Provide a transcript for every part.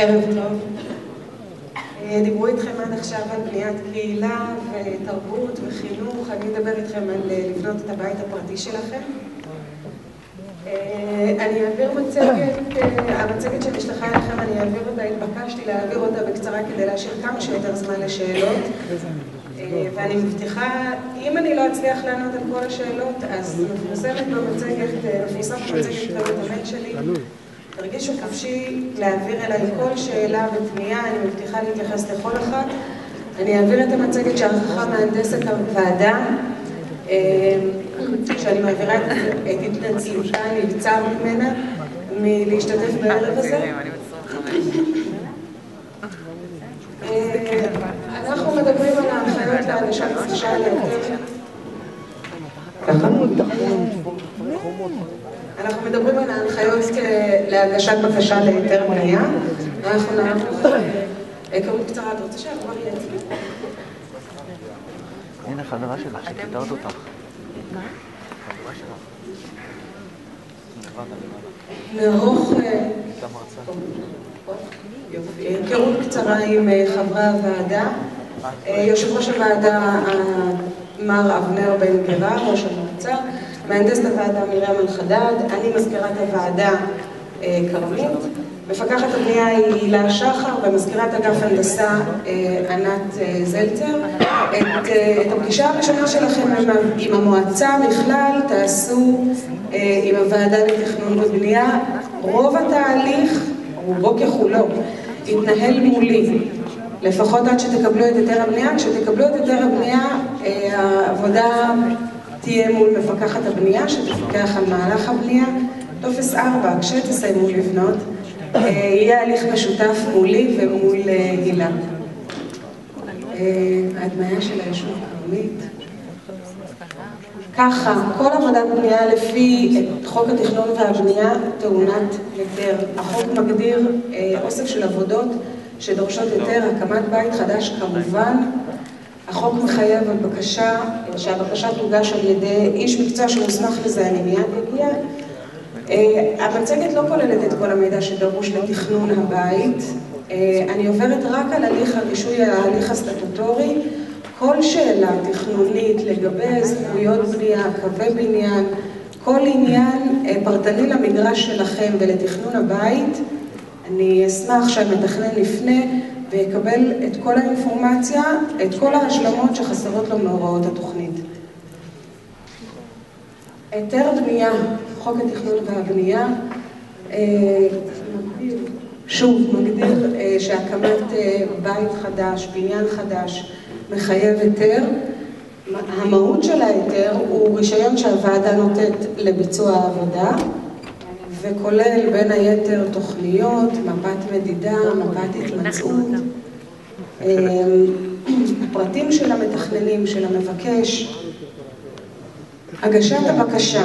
ערב טוב. דיברו איתכם עד עכשיו על בניית קהילה ותרבות וחינוך. אני אדבר איתכם על לבנות את הבית הפרטי שלכם. אני אעביר המצגת שנשלחה אליכם, אני אעביר אותה, התבקשתי להעביר אותה בקצרה כדי להשאיר כמה שיותר זמן לשאלות. ואני מבטיחה, אם אני לא אצליח לענות על כל השאלות, אז מפורסמת במצגת כתובת המייל שלי. תרגישו חופשי להעביר אליי כל שאלה ותמיהה, אני מבטיחה להתייחס לכל אחת. אני אעביר את המצגת שערכה מהנדסת הוועדה, שאני מעבירה את התנצלותה, נבצר ממנה מלהשתתף בערב הזה. אנחנו מדברים על ההנחיות להגשת בקשה להיתר. אנחנו מדברים על ההנחיות להגשת בקשה להיתר בנייה. אנחנו נעבור היכרות קצרה. אתה רוצה שהרבה יהיה אצלי? הנה חברה שלך, שפיתרת אותך. מה? חברה שלך. נערוך היכרות קצרה עם חברי הוועדה. יושב ראש הוועדה מר אבנר בן גרה, ראש המועצה, מהנדסת הוועדה מרים אלחדד, אני מזכירת הוועדה כרמית, מפקחת הבנייה היא הילה שחר, ומזכירת אגף הנדסה ענת זלצר. את הפגישה הראשונה שלכם עם המועצה בכלל תעשו עם הוועדה לתכנון ובנייה. רוב התהליך, רובו ככולו, יתנהל מולי, לפחות עד שתקבלו את היתר הבנייה. כשתקבלו את היתר הבנייה, העבודה תהיה מול מפקחת הבנייה, שתפקח על מהלך הבנייה. טופס 4, כשתסיימו לבנות, יהיה הליך משותף מולי ומול הילה. ההדמיה של היישוב כרמית. ככה, כל עבודת בנייה לפי חוק התכנון והבנייה טעונת היתר. החוק מגדיר אוסף של עבודות שדורשות היתר. הקמת בית חדש כמובן. החוק מחייב על בקשה, שהבקשה תוגש על ידי איש מקצוע שמוסמך לזה, אני מיד אגיע. המצגת לא כוללת את כל המידע שדרוש לתכנון הבית. אני עוברת רק על הליך הרישוי, ההליך הסטטוטורי. כל שאלה תכנונית לגבי זכויות בנייה, קווי בניין, כל עניין פרטני למגרש שלכם ולתכנון הבית, אני אשמח שהמתכנן לפני ויקבל את כל האינפורמציה, את כל ההשלמות שחסרות לו מהוראות התוכנית. היתר בנייה, חוק התכנון והבנייה, מגדיר שהקמת בית חדש, בניין חדש, מחייב היתר. המהות של ההיתר הוא רישיון שהוועדה נותנת לביצוע העבודה, וכולל בין היתר תוכניות, מפת מדידה, מפת התמצאות, הפרטים של המתכננים, של המבקש. הגשת הבקשה.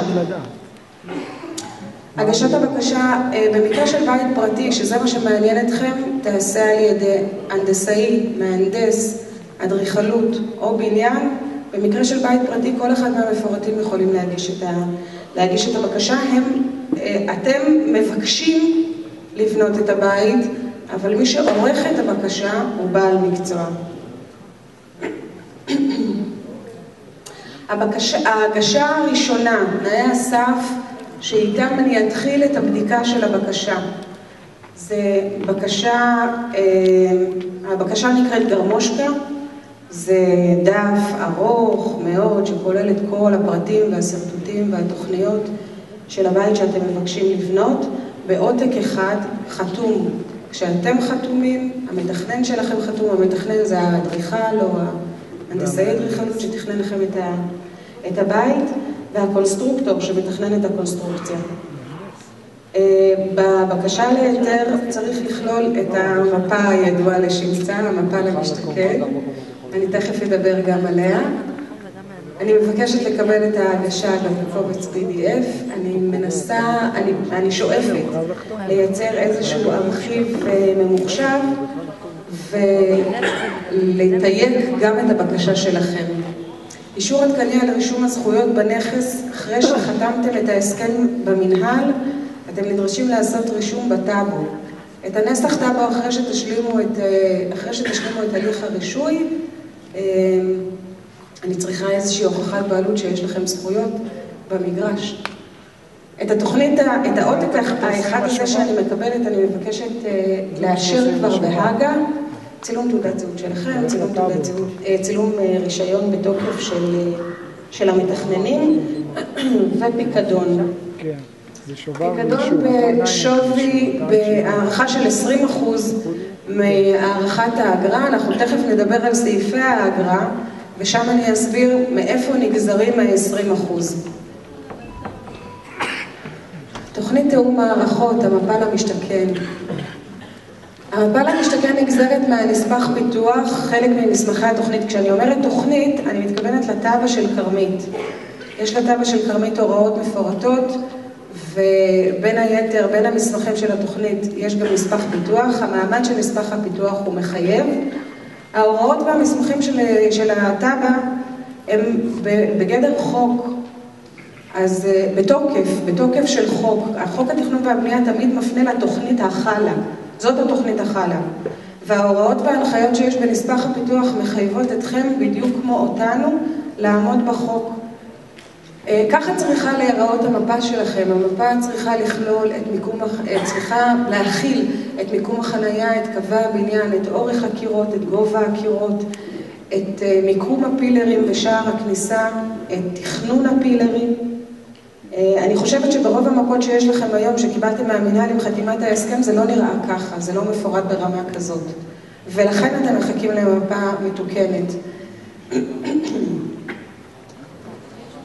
הגשת הבקשה, במקרה של בית פרטי, שזה מה שמעניין אתכם, תעשה על ידי הנדסאי, מהנדס, אדריכלות או בניין. במקרה של בית פרטי, כל אחד מהמפורטים יכולים להגיש את הבקשה. אתם מבקשים לבנות את הבית, אבל מי שעורך את הבקשה הוא בעל מקצוע. ההגשה הראשונה, תנאי הסף, שאיתם אני אתחיל את הבדיקה של הבקשה. זה הבקשה נקראת גרמושקה, זה דף ארוך מאוד שכולל את כל הפרטים והסרטוטים והתוכניות של הבית שאתם מבקשים לבנות, בעותק אחד חתום. כשאתם חתומים, המתכנן שלכם חתום, המתכנן זה האדריכל או ההנדסאי אדריכלות שתכנן לכם את הבית, והקונסטרוקטור שמתכנן את הקונסטרוקציה. בבקשה להיתר צריך לכלול את המפה הידועה לשמצה, המפה למשתכן. אני תכף אדבר גם עליה. אני מבקשת לקבל את ההגשה בקובץ PDF. אני שואפת לייצר איזשהו ארכיב ממוחשב ולתייק גם את הבקשה שלכם. אישור עדכני על רישום הזכויות בנכס. אחרי שחתמתם את ההסכם במנהל, אתם נדרשים לעשות רישום בטאבו. את הנסח טאבו אחרי שתשלימו את הליך הרישוי. אני צריכה איזושהי הוכחת בעלות שיש לכם זכויות במגרש. את התוכנית, את העותק האחד הזה שאני מקבלת, אני מבקשת לאשר כבר בהגה, צילום תעודת זהות שלכם, צילום רישיון בתוקף של המתכננים, ופיקדון. פיקדון בשווי, בהערכה של 20% מהערכת האגרה. אנחנו תכף נדבר על סעיפי האגרה, ושם אני אסביר מאיפה נגזרים ה-20%. תוכנית תיאום מערכות, המפל המשתכן. המפל המשתכן נגזרת מהנספח פיתוח, חלק ממסמכי התוכנית. כשאני אומרת תוכנית, אני מתכוונת לתב"ע של כרמית. יש לתב"ע של כרמית הוראות מפורטות, ובין היתר, בין המסמכים של התוכנית, יש גם נספח פיתוח. המעמד של נספח הפיתוח הוא מחייב. ההוראות והמסמכים של התב"ע הם בגדר חוק, אז בתוקף של חוק. החוק התכנון והבנייה תמיד מפנה לתוכנית החלה. זאת התוכנית החלה. וההוראות וההנחיות שיש בנספח הפיתוח מחייבות אתכם בדיוק כמו אותנו לעמוד בחוק. ככה צריכה להיראות המפה שלכם. המפה צריכה לכלול צריכה להכיל את מיקום החנייה, את קווי הבניין, את אורך הקירות, את גובה הקירות, את מיקום הפילרים בשער הכניסה, את תכנון הפילרים. אני חושבת שברוב המפות שיש לכם היום, שקיבלתם מהמינהל עם חתימת ההסכם, זה לא נראה ככה, זה לא מפורט ברמה כזאת. ולכן אתם מחכים למפה מתוקנת.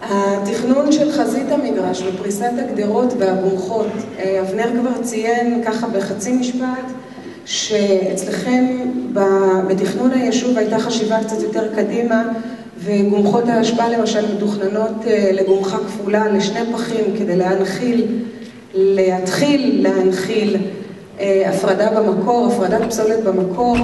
התכנון של חזית המגרש ופריסת הגדרות והגומחות, אבנר כבר ציין ככה בחצי משפט, שאצלכם בתכנון היישוב הייתה חשיבה קצת יותר קדימה, וגומחות ההשפעה למשל מתוכננות לגומחה כפולה לשני פחים כדי להתחיל להנחיל הפרדה במקור, הפרדת פסולת במקור.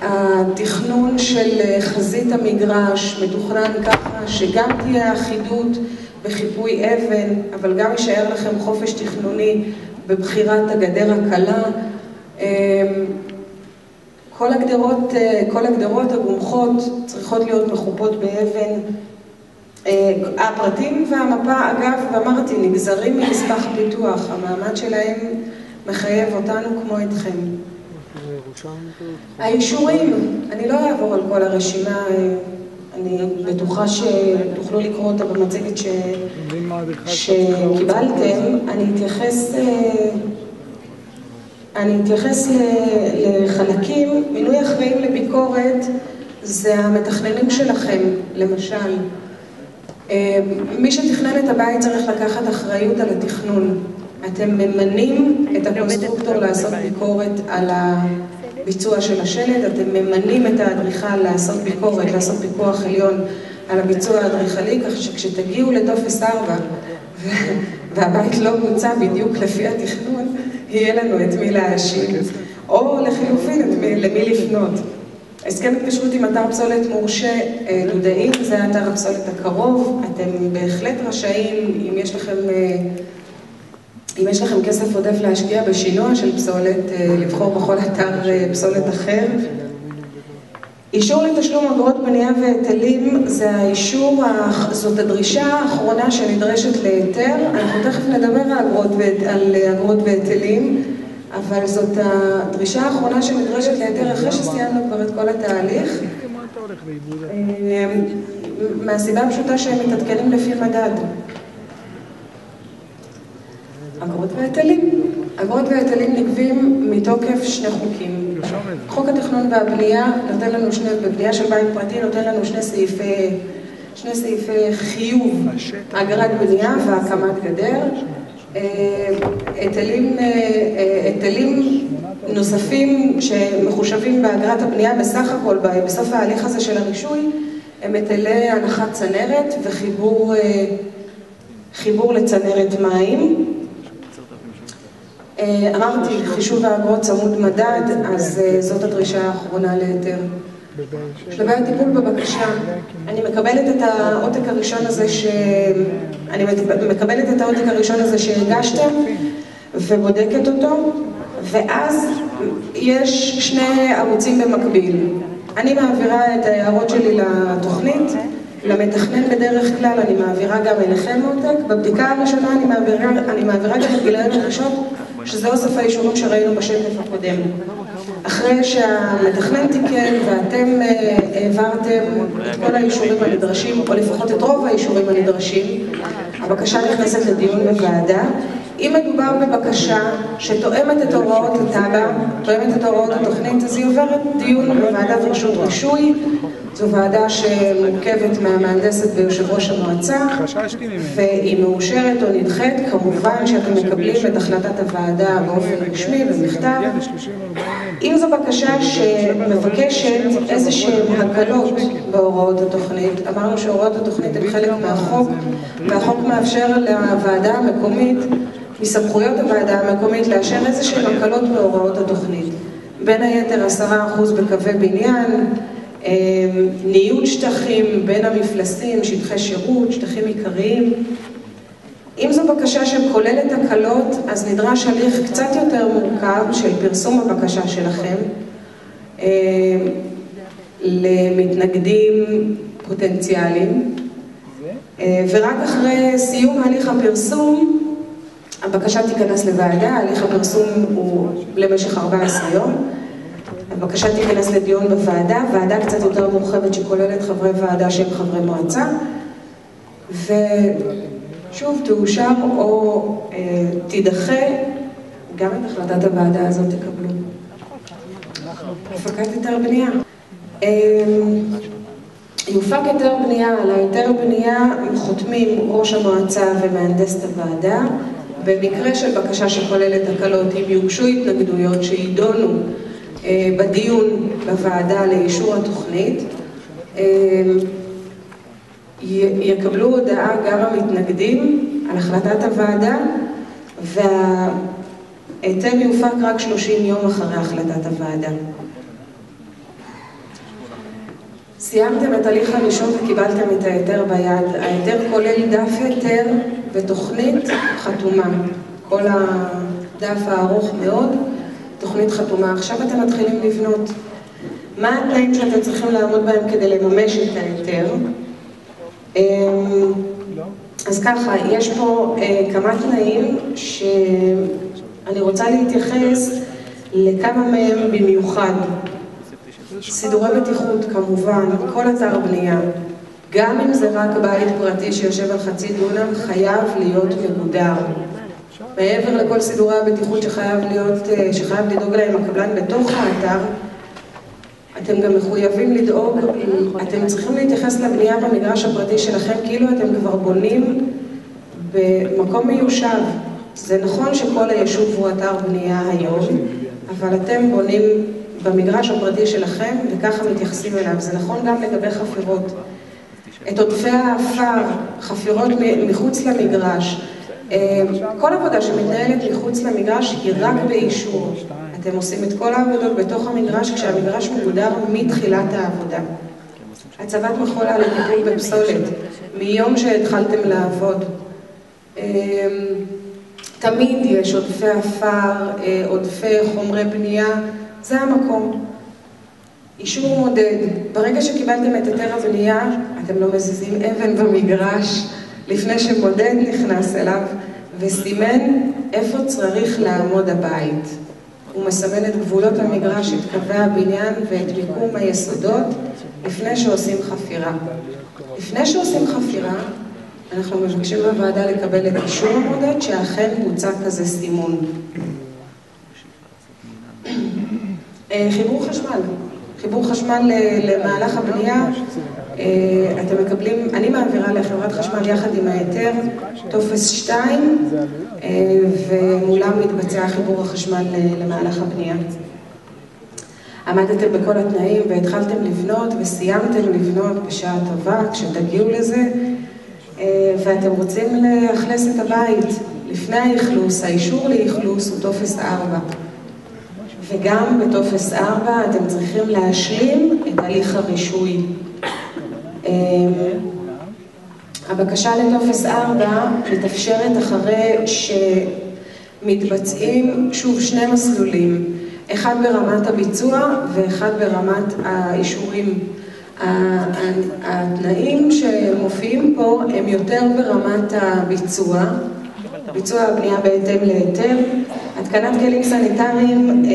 התכנון של חזית המגרש מתוכנן ככה שגם תהיה אחידות בחיפוי אבן, אבל גם יישאר לכם חופש תכנוני בבחירת הגדר הקלה. כל הגדרות הגומחות צריכות להיות מחופות באבן. הפרטים והמפה, אגב, ואמרתי, נגזרים מנספח פיתוח. המעמד שלהם מחייב אותנו כמו אתכם. האישורים, אני לא אעבור על כל הרשימה, אני בטוחה שתוכלו לקרוא אותה במצגת שקיבלתם. אני אתייחס לחלקים. מינוי אחראים לביקורת זה המתכננים שלכם, למשל. מי שתכנן את הבית צריך לקחת אחריות על התכנון. אתם ממנים את הקונסטרוקטור לעשות ביקורת על הביצוע של השלד, אתם ממנים את האדריכל לעשות ביקורת, לעשות פיקוח עליון על הביצוע האדריכלי, כך שכשתגיעו לטופס 4 והבית לא בוצע בדיוק לפי התכנון, יהיה לנו את מי להאשים, או לחילופין למי לפנות. הסכם התקשרות עם אתר פסולת מורשה דודאים, זה אתר הפסולת הקרוב. אתם בהחלט רשאים, אם יש לכם כסף עודף להשקיע בשינוע של פסולת, לבחור בכל אתר פסולת אחר. אישור לתשלום אגרות בנייה והיטלים, זאת הדרישה האחרונה שנדרשת להיתר. אנחנו תכף נדבר על אגרות והיטלים, אבל זאת הדרישה האחרונה שנדרשת להיתר אחרי שסיימנו כבר את כל התהליך. מהסיבה הפשוטה שהם מתעדכנים לפי מדד. אגרות והיטלים. אגרות והיטלים נגבים מתוקף שני חוקים. חוק התכנון והבנייה נותן לנו בבנייה של בית פרטי נותן לנו שני סעיפי חיוב, אגרת בנייה והקמת גדר. היטלים נוספים שמחושבים באגרת הבנייה בסך הכל בסוף ההליך הזה של הרישוי הם היטלי הנחת צנרת וחיבור לצנרת מים. אמרתי, חישוב האגרות צמוד מדד, אז זאת הדרישה האחרונה להיתר. שלבי הטיפול בבקשה. אני מקבלת את העותק הראשון הזה שהגשתם, ובודקת אותו, ואז יש שני ערוצים במקביל. אני מעבירה את ההערות שלי לתוכנית, למתכנן בדרך כלל, אני מעבירה גם אליכם מותק. בבדיקה הראשונה אני מעבירה גם את גילאי הרכישות, שזה אוסף האישורים שראינו בשקף הקודם. אחרי שהמתכנן תיקן ואתם העברתם את כל האישורים הנדרשים, או לפחות את רוב האישורים הנדרשים, הבקשה נכנסת לדיון בוועדה. אם מדובר בבקשה שתואמת את הוראות התב"ע, תואמת את הוראות התוכנית, אז היא עוברת דיון בוועדת רשות רישוי. זו ועדה שמורכבת מהמהנדסת ויושב ראש המועצה, והיא מאושרת או נדחית. כמובן שאתם מקבלים את החלטת הוועדה באופן רשמי במכתב. אם זו בקשה שמבקשת איזשהן הקלות בהוראות התוכנית, אמרנו שהוראות התוכנית הן חלק מהחוק, והחוק מאפשר לוועדה המקומית, מסמכויות הוועדה המקומית, לאשר איזשהן הקלות בהוראות התוכנית. בין היתר 10% בקווי בניין, ניוד שטחים בין המפלסים, שטחי שירות, שטחים עיקריים. אם זו בקשה שכוללת הקלות, אז נדרש הליך קצת יותר מורכב של פרסום הבקשה שלכם למתנגדים פוטנציאליים, ורק אחרי סיום הליך הפרסום הבקשה תיכנס לוועדה. הליך הפרסום הוא למשך 14 יום. הבקשה תיכנס לדיון בוועדה, ועדה קצת יותר מורחבת שכוללת חברי ועדה שהם חברי מועצה, ושוב תאושר או תידחה. גם את החלטת הוועדה הזאת תקבלו. הפקת היתר בנייה. יופק היתר בנייה. על ההיתר בנייה חותמים ראש המועצה ומהנדסת הוועדה. במקרה של בקשה שכוללת הקלות, אם יוגשו התנגדויות שידונו בדיון בוועדה לאישור התוכנית, יקבלו הודעה גם המתנגדים על החלטת הוועדה, וההיתר יופק רק 30 יום אחרי החלטת הוועדה. סיימתם את הליך הראשון וקיבלתם את ההיתר ביד. ההיתר כולל דף היתר ותוכנית חתומה. כל הדף הארוך מאוד, תוכנית חתומה. עכשיו אתם מתחילים לבנות. מה התנאים שאתם צריכים לעמוד בהם כדי לממש את ההיתר? אז ככה, יש פה כמה תנאים שאני רוצה להתייחס לכמה מהם במיוחד. סידורי בטיחות, כמובן, כל אתר בנייה, גם אם זה רק בית פרטי שיושב על חצי דונם, חייב להיות מגודר. מעבר לכל סידורי הבטיחות שחייב לדאוג להם הקבלן בתוך האתר, אתם גם מחויבים לדאוג, אתם צריכים להתייחס לבנייה במגרש הפרטי שלכם כאילו אתם כבר בונים במקום מיושב. זה נכון שכל היישוב הוא אתר בנייה היום, אבל אתם בונים במגרש הפרטי שלכם וככה מתייחסים אליו. זה נכון גם לגבי חפירות. את עודפי האפר, חפירות מחוץ למגרש, כל עבודה שמתנהלת מחוץ למגרש היא רק באישור. אתם עושים את כל העבודות בתוך המגרש כשהמגרש מגודר מתחילת העבודה. הצבת מכולה לטיפול בפסולת, מיום שהתחלתם לעבוד. תמיד יש עודפי אפר, עודפי חומרי בנייה, זה המקום. אישור מודד. ברגע שקיבלתם את היתר הבנייה, אתם לא מזיזים אבן במגרש לפני שמודד נכנס אליו וסימן איפה צריך לעמוד הבית. הוא מסמן את גבולות המגרש, את קווי הבניין ואת מיקום היסודות לפני שעושים חפירה. לפני שעושים חפירה, אנחנו מבקשים בוועדה לקבל את אישור המודד שאכן בוצע כזה סימון. חיבור חשמל. חיבור חשמל למהלך הבנייה, אתם מקבלים, אני מעבירה לחברת חשמל יחד עם ההיתר, טופס 2, ומולם מתבצע חיבור החשמל למהלך הבנייה. עמדתם בכל התנאים והתחלתם לבנות וסיימתם לבנות בשעה טובה כשתגיעו לזה, ואתם רוצים לאכלס את הבית. לפני האכלוס, האישור לאכלוס הוא טופס 4. וגם בטופס 4 אתם צריכים להשלים את הליך הרישוי. הבקשה לטופס 4 מתאפשרת אחרי מתבצעים שוב שני מסלולים, אחד ברמת הביצוע ואחד ברמת האישורים. התנאים שמופיעים פה הם יותר ברמת הביצוע, ביצוע הבנייה בהתאם להיתר, התקנת כלים סניטריים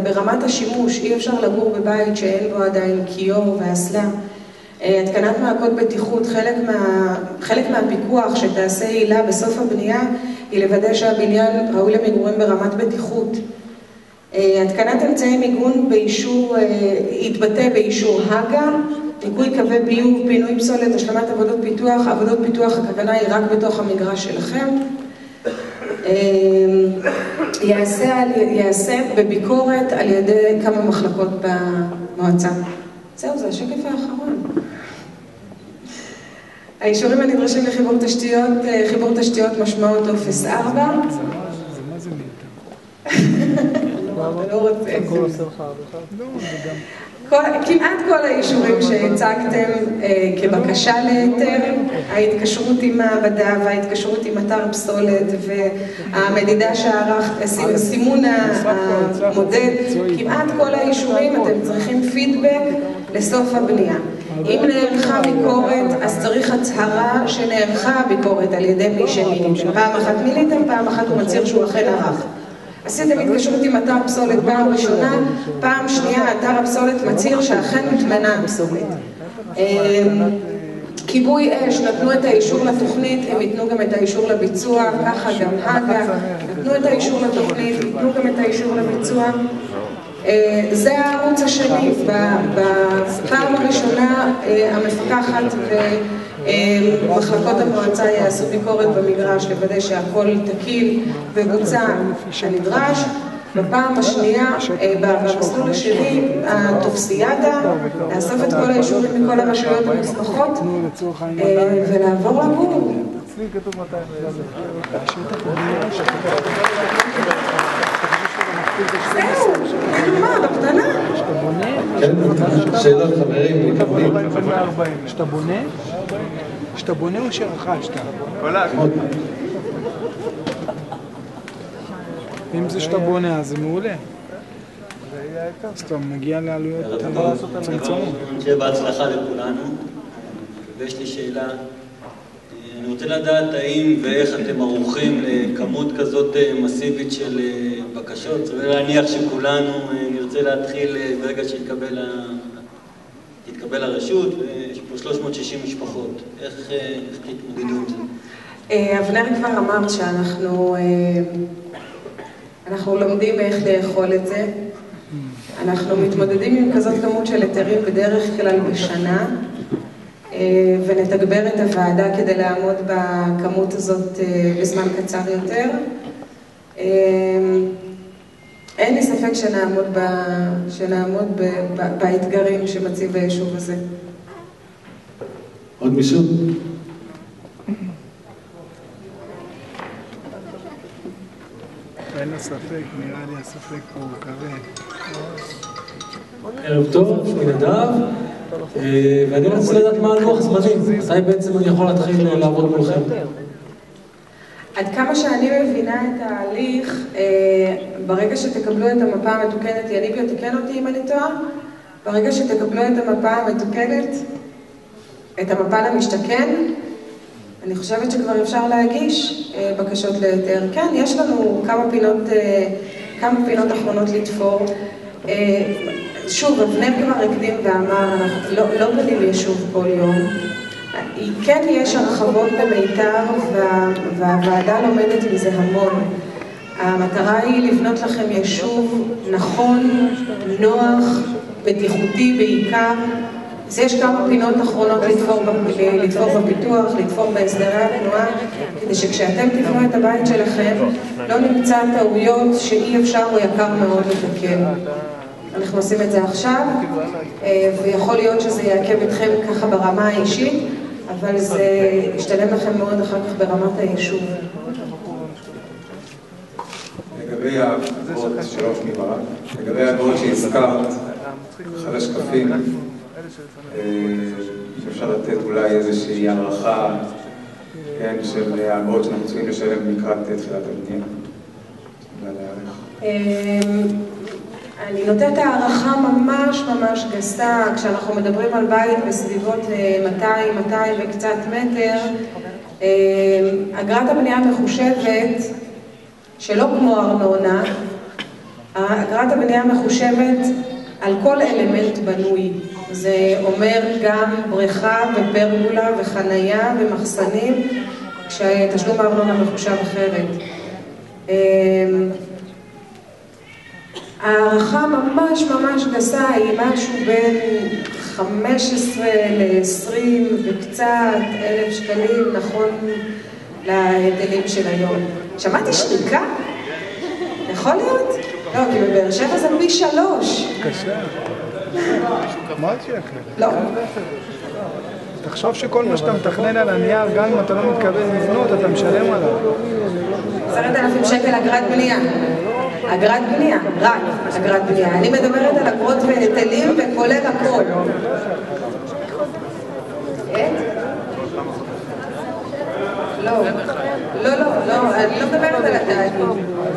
ברמת השימוש, אי אפשר לגור בבית שאין בו עדיין כיור ואסלה. התקנת מעקות בטיחות, חלק מהפיקוח שתעשה הילה בסוף הבנייה היא לוודא שהבניין ראוי למגורים ברמת בטיחות. התקנת אמצעי מיגון באישור, יתבטא באישור הג"א, ניקוי קווי ביוב, פינוי פסולת, השלמת עבודות פיתוח. עבודות פיתוח הכוונה היא רק בתוך המגרש שלכם. יעשה בביקורת על ידי כמה מחלקות במועצה. זהו, זה השקף האחרון. האישורים הנדרשים לחיבור תשתיות, חיבור תשתיות משמעו טופס 4. זה מה זה מיותר? אתה לא רוצה. כמעט כל האישורים שהצגתם כבקשה להיתר, ההתקשרות עם מעבדה וההתקשרות עם אתר פסולת והמדידה שערכת, סימון המודד, כמעט כל האישורים אתם צריכים פידבק לסוף הבנייה. אם נערכה ביקורת, אז צריך הצהרה שנערכה ביקורת על ידי מי שמיניתם. פעם אחת מיניתם, פעם אחת הוא מצהיר שהוא אכן ערך. עשיתם התקשרות עם אתר פסולת פעם ראשונה, פעם שנייה אתר הפסולת מצהיר שאכן מתמנה פסולת. כיבוי אש, נתנו את האישור לתוכנית, הם ייתנו גם את האישור לביצוע, ככה גם הג"א, נתנו את האישור לתוכנית, ייתנו גם את האישור לביצוע. זה הערוץ השני, בפעם הראשונה המפקחת ומחלקות המועצה יעשו ביקורת במגרש לוודא שהכל תקיל ובוצע הנדרש. בפעם השנייה, במסלול השני, הטופסיאדה, לאסוף את כל האישורים מכל הרשויות המוסמכות ולעבור לגור. זהו, מה, בקטנה? כן, שאלות חברים, מקבלים. שאתה בונה או שרכשת? אם זה שאתה בונה, אז זה מעולה. אז אתה מגיע לעלויות צמצומות. שיהיה בהצלחה לכולנו. ויש לי שאלה. אני רוצה לדעת האם ואיך אתם ערוכים לכמות כזאת מסיבית של בקשות. צריך להניח שכולנו נרצה להתחיל ברגע שתתקבל הרשות, ויש פה 360 משפחות. איך תתמודדו עם זה? אבנר כבר אמר שאנחנו לומדים איך לאכול את זה. אנחנו מתמודדים עם כזאת כמות של היתרים בדרך כלל בשנה, ונתגבר את הוועדה כדי לעמוד בכמות הזאת בזמן קצר יותר. אין לי ספק שנעמוד באתגרים שמציב היישוב הזה. עוד מישהו? אין לו ספק, נראה לי הספק פה הוא כבד. ערב טוב, שמי נדב, ואני רוצה לדעת מה הלוח זמנים, מתי בעצם אני יכול להתחיל לעבוד מולכם? עד כמה שאני מבינה את ההליך, ברגע שתקבלו את המפה המתוקנת, יניב יתקן אותי אם אני טועה, ברגע שתקבלו את המפה המתוקנת, את המפה למשתכן, אני חושבת שכבר אפשר להגיש בקשות להיתר. כן, יש לנו כמה פינות אחרונות לתפור. שוב, אבנר כבר הקדים ואמר, אנחנו לא בנים יישוב כל יום. כן יש הרחבות במיתר והוועדה לומדת מזה המון. המטרה היא לבנות לכם יישוב נכון, נוח, בטיחותי בעיקר. אז יש כמה פינות אחרונות לתפור בפיתוח, לתפור בהסדרי התנועה, כדי שכשאתם תבנו את הבית שלכם, לא נמצא טעויות שאי אפשר או יקר מאוד לתקן. אנחנו עושים את זה עכשיו, ויכול להיות שזה יעכב אתכם ככה ברמה האישית, אבל זה ישתלם לכם מאוד אחר כך ברמת היישוב. לגבי העבוד שלוש מברק, לגבי העבוד שהזכרת, אחד השקפים, שאפשר לתת אולי איזושהי הערכה כן, של האגרות שאנחנו צריכים לשלם לקראת תחילת הבנייה. אני נותנת הערכה ממש ממש גסה, כשאנחנו מדברים על בית בסביבות 200 וקצת מטר, אגרת הבנייה מחושבת, שלא כמו ארנונה, אגרת הבנייה מחושבת על כל אלמנט בנוי. זה אומר גם בריכה ופרגולה וחנייה ומחסנים, כשתשלום הארנונה מחושב אחרת. הערכה ממש ממש גסה היא משהו בין 15 ל-20 וקצת אלף שקלים, נכון להיטלים של היום. שמעתי שריקה? יכול להיות? לא, כי בבאר שבע זה פי 3. קשה. מה את שקל? לא. תחשוב שכל מה שאתה מתכנן על הנייר, גם אם אתה לא מתכוון לבנות, אתה משלם עליו. 10,000 שקל אגרת בנייה. אגרת בנייה, רק אגרת בנייה. אני מדברת על אגרות והיטלים וכולל הכל. לא, אני לא מדברת על התאגיד.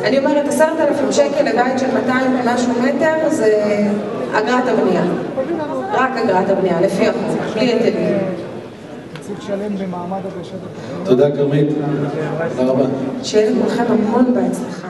אני אומרת 10,000 שקל לבית של 200 ומשהו מטר זה אגרת הבנייה. רק אגרת הבנייה, לפי החוק, בלי היטלים. צריך לשלם במעמד הגשת התוכנית. תודה כרמית. תודה רבה. שיהיה לכולכם המון בהצלחה.